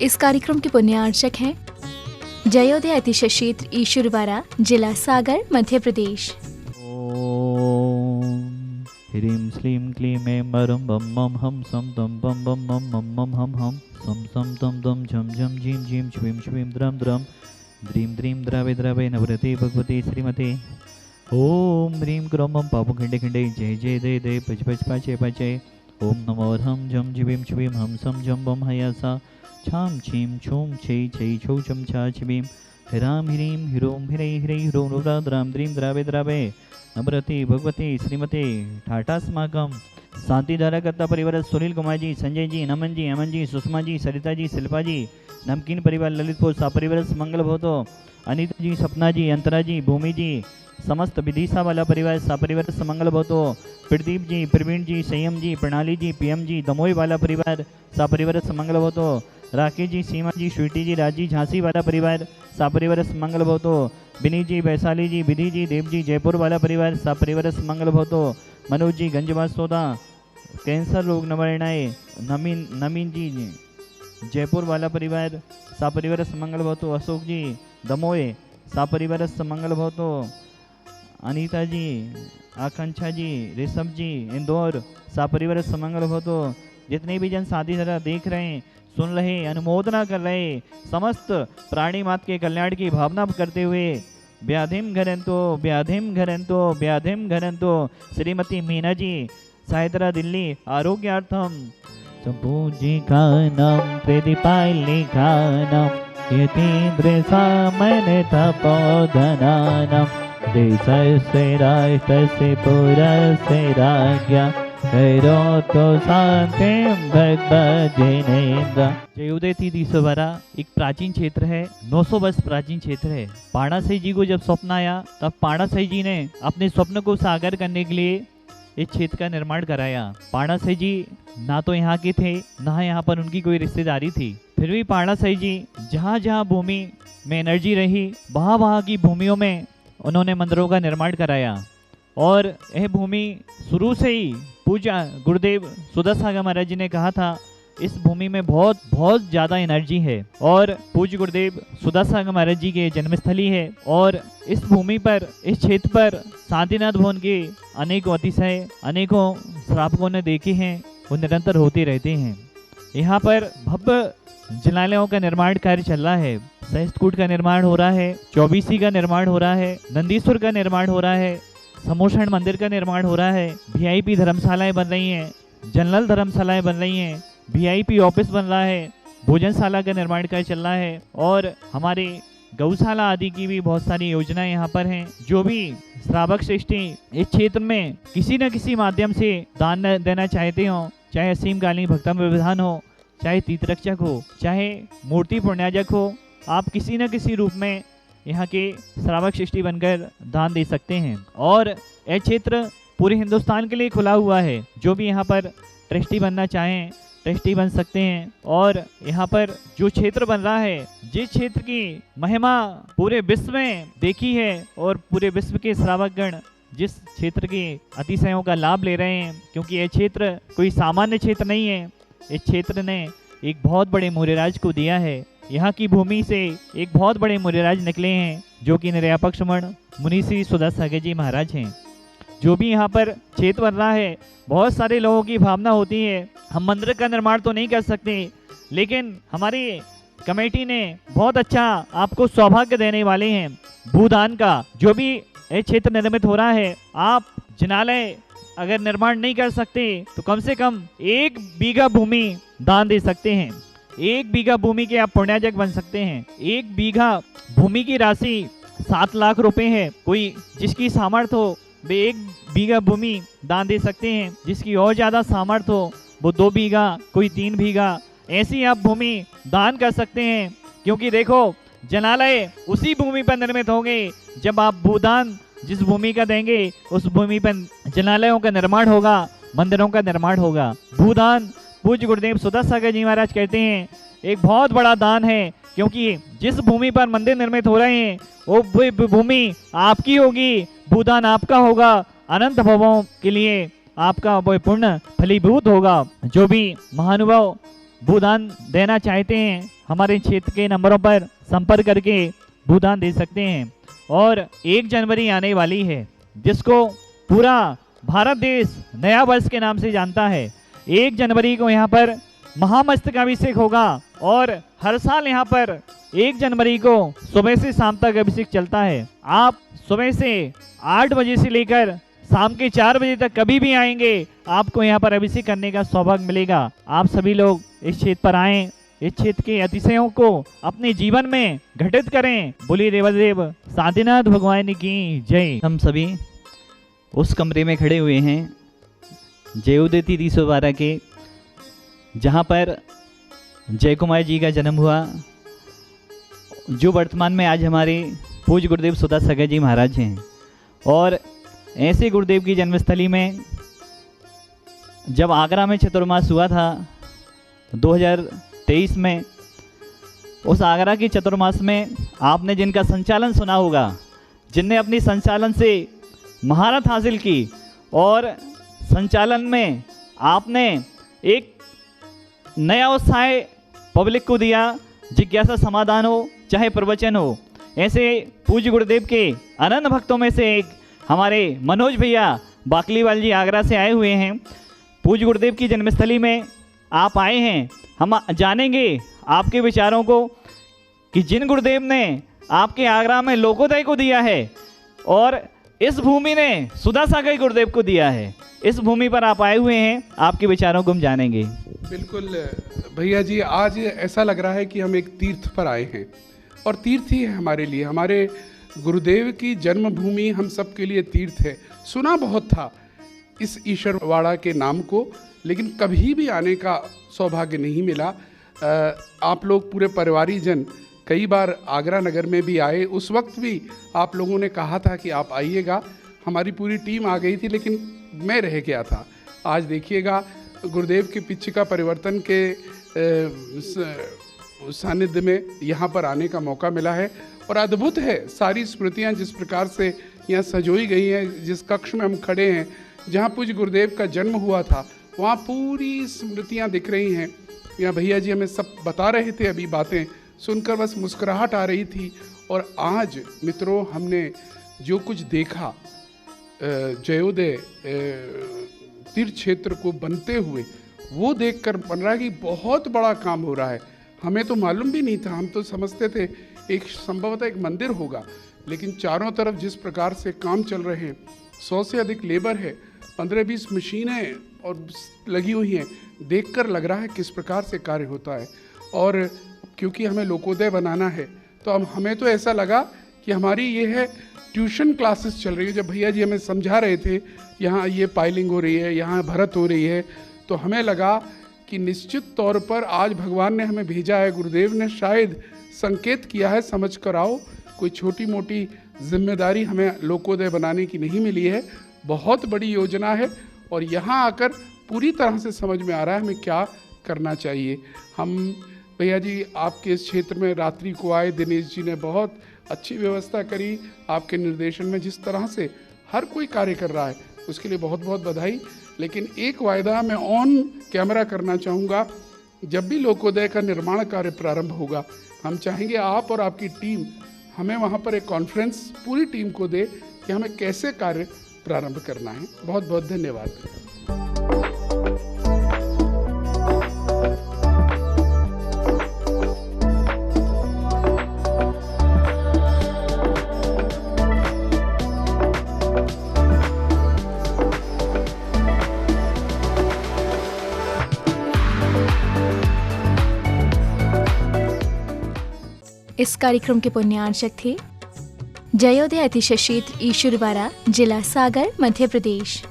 इस कार्यक्रम के पुण्यार्चक हैं जयोदय अतिशय क्षेत्र ईश्वरवाड़ा, जिला सागर, मध्य प्रदेश। ओम ह्रीं श्रीं क्लीं ऐं मरं बम मम हम सम तम बम बम मम मम मम हम हम सम सम तम दम झम झम झीं झीं श्वीं श्वीं द्रम द्रम द्रीं द्रीं द्रवे द्रवे नवरते भगवते श्रीमते। ओम ह्रीं क्रों मम पापं खंडे खंडे जय जय दे दे पच पच पाचे पाचे। ओम नमो हम झम झीं श्वीं हम सम झम बम हयासा छाम छीं छूम छै छै छौ छम छा छीं ह्रां ह्रीं ह्रों ह्रै ह्रै ह्रों द्रां द्रीं द्रावे द्रावे नम्रते भगवते श्रीमते। ठाटास्माकम शांति धारा करता परिवार सुनील कुमार जी, संजय जी, नमन जी, अमन जी, सुषमा जी, सरिता जी, शिल्पा जी, नमकीन परिवार ललितपुर सापरिवार मंगल भवतो, अनिता जी, सपना जी, अंतरा जी, भूमि जी, समस्त विदिशा वाला परिवार सापरिवार मंगल भवतो, प्रदीप जी, प्रवीण जी, संयम जी, प्रणाली जी, पीएम जी, दमोई वाला परिवार सापरिवार मंगल भवतो, राकेश जी, सीमा जी, स्वीटी जी, राजी, झांसी वाला परिवार सापरिवार मंगल भवतो, विनीत जी, वैशाली जी, विधि जी, देव जी, जयपुर वाला परिवार सापरिवार मंगल भवतो, मनोज जी, गंजबाज सोदा, कैंसर रोग निवारणाए, नमीन जी, जयपुर वाला परिवार सापरिवार मंगल भवतो, अशोक जी, दमोए सापरिवार मंगल भवतो, अनीता जी, आकांक्षा जी, ऋषभ जी, इंदौर सापरिवार मंगल भवतो। जितने भी जन साथी जरा देख रहे हैं, सुन रहे, अनुमोदना कर रहे, समस्त प्राणी मात के कल्याण की भावना करते हुए व्याधिम घरंतो व्याधिम घरंतो व्याधिम घरंतो श्रीमती मीना जी, साहित्रा दिल्ली, आरोग्यार्थम संपूजिकानां प्रतिपालिकानां यतीन्द्र सामने तपोधनानां देशस्य राष्ट्रस्य पुरस्य राज्ञा करोतु शांतिं भगवज्जनेन्द्र। जयोदय तीर्थवाड़ा एक प्राचीन क्षेत्र है, 900 वर्ष प्राचीन क्षेत्र है। पाणाशाही जी को जब स्वप्न आया तब पाणाशाही जी ने अपने स्वप्न को साकार करने के लिए इस क्षेत्र का निर्माण कराया। पाणाशाही जी ना तो यहाँ के थे, ना यहाँ पर उनकी कोई रिश्तेदारी थी, फिर भी पाणाशाही जी जहाँ जहाँ भूमि में एनर्जी रही वहाँ की भूमियों में उन्होंने मंदिरों का निर्माण कराया। और यह भूमि शुरू से ही पूज्य गुरुदेव सुदर्शन महाराज जी ने कहा था इस भूमि में बहुत बहुत ज़्यादा एनर्जी है और पूज्य गुरुदेव सुदर्शन महाराज जी के जन्मस्थली है। और इस भूमि पर, इस क्षेत्र पर शांतिनाथ भवन के अनेकों अतिशय, अनेकों श्रावकों ने देखे हैं, वो निरंतर होते रहते हैं। यहाँ पर भव्य जिनालयों का निर्माण कार्य चल रहा है, सहस्त्रकूट का निर्माण हो रहा है, चौबीसी का निर्माण हो रहा है, नंदीश्वर का निर्माण हो रहा है, समोषण मंदिर का निर्माण हो रहा है, वीआईपी धर्मशालाएं बन रही हैं, जनरल धर्मशालाएं बन रही हैं, वीआईपी ऑफिस बन रहा है, भोजनशाला का निर्माण कार्य चल रहा है और हमारे गौशाला आदि की भी बहुत सारी योजनाएं यहाँ पर हैं। जो भी श्रावक श्रेष्ठी इस क्षेत्र में किसी न किसी माध्यम से दान देना चाहते हो, चाहे असीमकालीन भक्तम विधान हो, चाहे तीर्थरक्षक हो, चाहे मूर्ति पुण्याजक हो, आप किसी न किसी रूप में यहाँ के श्रावक सृष्टि बनकर दान दे सकते हैं। और यह क्षेत्र पूरे हिंदुस्तान के लिए खुला हुआ है, जो भी यहाँ पर ट्रस्टी बनना चाहें ट्रस्टी बन सकते हैं। और यहाँ पर जो क्षेत्र बन रहा है, जिस क्षेत्र की महिमा पूरे विश्व में देखी है और पूरे विश्व के श्रावकगण जिस क्षेत्र के अतिशयों का लाभ ले रहे हैं, क्योंकि यह क्षेत्र कोई सामान्य क्षेत्र नहीं है, इस क्षेत्र ने एक बहुत बड़े मौर्यराज को दिया है। यहाँ की भूमि से एक बहुत बड़े मौर्यराज निकले हैं, जो कि निर्यापक्षमण मुनि श्री सुदर्शन जी महाराज हैं। जो भी यहाँ पर क्षेत्र बन रहा है, बहुत सारे लोगों की भावना होती है, हम मंदिर का निर्माण तो नहीं कर सकते, लेकिन हमारी कमेटी ने बहुत अच्छा आपको सौभाग्य देने वाले हैं भूदान का। जो भी ये क्षेत्र निर्मित हो रहा है, आप जिनालय अगर निर्माण नहीं कर सकते तो कम से कम 1 बीघा भूमि दान दे सकते हैं। 1 बीघा भूमि के आप पुण्याजक बन सकते हैं। 1 बीघा भूमि की राशि 7 लाख रुपए है। कोई जिसकी सामर्थ्य हो वे 1 बीघा भूमि दान दे सकते हैं, जिसकी और ज्यादा सामर्थ्य हो वो 2 बीघा, कोई 3 बीघा, ऐसी आप भूमि दान कर सकते हैं। क्योंकि देखो, जनालय उसी भूमि पर निर्मित होंगे जब आप भूदान जिस भूमि का देंगे उस भूमि पर जनालयों का निर्माण होगा, मंदिरों का निर्माण होगा। भूदान पूज्य गुरुदेव सुदर्शन जी महाराज कहते हैं एक बहुत बड़ा दान है, क्योंकि जिस भूमि पर मंदिर निर्मित हो रहे हैं वो भूमि आपकी होगी, भूदान आपका होगा, अनंत भवों के लिए आपका वो पुण्य फलीभूत होगा। जो भी महानुभाव भूदान देना चाहते हैं, हमारे क्षेत्र के नंबरों पर संपर्क करके भूदान दे सकते हैं। और 1 जनवरी आने वाली है, जिसको पूरा भारत देश नया वर्ष के नाम से जानता है। 1 जनवरी को यहाँ पर महामस्तकाभिषेक होगा और हर साल यहाँ पर 1 जनवरी को सुबह से शाम तक अभिषेक चलता है। आप सुबह से 8 बजे से लेकर शाम के 4 बजे तक कभी भी आएंगे, आपको यहाँ पर अभिषेक करने का सौभाग्य मिलेगा। आप सभी लोग इस क्षेत्र पर आएं, इस क्षेत्र के अतिशयों को अपने जीवन में घटित करें। बोलिए देवादेव साधीनाथ भगवान की जय। हम सभी उस कमरे में खड़े हुए हैं जयोदय 312 के, जहाँ पर जय कुमार जी का जन्म हुआ, जो वर्तमान में आज हमारे पूज्य गुरुदेव सुधा सगर जी महाराज हैं। और ऐसे गुरुदेव की जन्मस्थली में जब आगरा में चतुर्मास हुआ था 2023 में, उस आगरा के चतुर्मास में आपने जिनका संचालन सुना होगा, जिनने अपनी संचालन से महारत हासिल की और संचालन में आपने एक नया उत्साह पब्लिक को दिया, जिज्ञासा समाधान हो चाहे प्रवचन हो। ऐसे पूज्य गुरुदेव के अनन्य भक्तों में से एक हमारे मनोज भैया बाकलीवाल जी आगरा से आए हुए हैं। पूज्य गुरुदेव की जन्मस्थली में आप आए हैं। हम जानेंगे आपके विचारों को कि जिन गुरुदेव ने आपके आगरा में लोकोदय को दिया है और इस भूमि ने सुधा सागर गुरुदेव को दिया है, इस भूमि पर आप आए हुए हैं, आपके विचारों को हम जानेंगे। बिल्कुल भैया जी, आज ऐसा लग रहा है कि हम एक तीर्थ पर आए हैं और तीर्थ ही है हमारे लिए। हमारे गुरुदेव की जन्मभूमि हम सब के लिए तीर्थ है। सुना बहुत था इस ईश्वरवाड़ा के नाम को, लेकिन कभी भी आने का सौभाग्य नहीं मिला। आप लोग पूरे परिवारीजन कई बार आगरा नगर में भी आए, उस वक्त भी आप लोगों ने कहा था कि आप आइएगा। हमारी पूरी टीम आ गई थी, लेकिन मैं रह गया था। आज देखिएगा गुरुदेव के पिछका परिवर्तन के सानिध्य में यहाँ पर आने का मौका मिला है और अद्भुत है। सारी स्मृतियाँ जिस प्रकार से यहाँ सजोई गई हैं, जिस कक्ष में हम खड़े हैं जहाँ पूज्य गुरुदेव का जन्म हुआ था, वहाँ पूरी स्मृतियाँ दिख रही हैं। यहाँ भैया जी हमें सब बता रहे थे, अभी बातें सुनकर बस मुस्कुराहट आ रही थी। और आज मित्रों हमने जो कुछ देखा जयोदय तीर्थ क्षेत्र को बनते हुए, वो देखकर बन रहा है कि बहुत बड़ा काम हो रहा है। हमें तो मालूम भी नहीं था, हम तो समझते थे एक संभवतः एक मंदिर होगा, लेकिन चारों तरफ जिस प्रकार से काम चल रहे हैं, 100 से अधिक लेबर है, 15-20 मशीनें और लगी हुई हैं, देखकर लग रहा है किस प्रकार से कार्य होता है। और क्योंकि हमें लोकोदय बनाना है, तो अब हमें तो ऐसा लगा कि हमारी ये है ट्यूशन क्लासेस चल रही है। जब भैया जी हमें समझा रहे थे यहाँ ये पाइलिंग हो रही है, यहाँ भरत हो रही है, तो हमें लगा कि निश्चित तौर पर आज भगवान ने हमें भेजा है, गुरुदेव ने शायद संकेत किया है, समझ कर आओ। कोई छोटी मोटी जिम्मेदारी हमें लोकोदय बनाने की नहीं मिली है, बहुत बड़ी योजना है। और यहाँ आकर पूरी तरह से समझ में आ रहा है हमें क्या करना चाहिए। हम भैया जी आपके इस क्षेत्र में रात्रि को आए, दिनेश जी ने बहुत अच्छी व्यवस्था करी आपके निर्देशन में। जिस तरह से हर कोई कार्य कर रहा है उसके लिए बहुत बहुत बधाई। लेकिन एक वायदा मैं ऑन कैमरा करना चाहूँगा, जब भी लोकोदय का निर्माण कार्य प्रारंभ होगा, हम चाहेंगे आप और आपकी टीम हमें वहाँ पर एक कॉन्फ्रेंस पूरी टीम को दे कि हमें कैसे कार्य प्रारंभ करना है। बहुत बहुत धन्यवाद। इस कार्यक्रम के पुण्यार्चक थे जयोदय अतिशय क्षेत्र ईश्वरवाड़ा, जिला सागर, मध्य प्रदेश।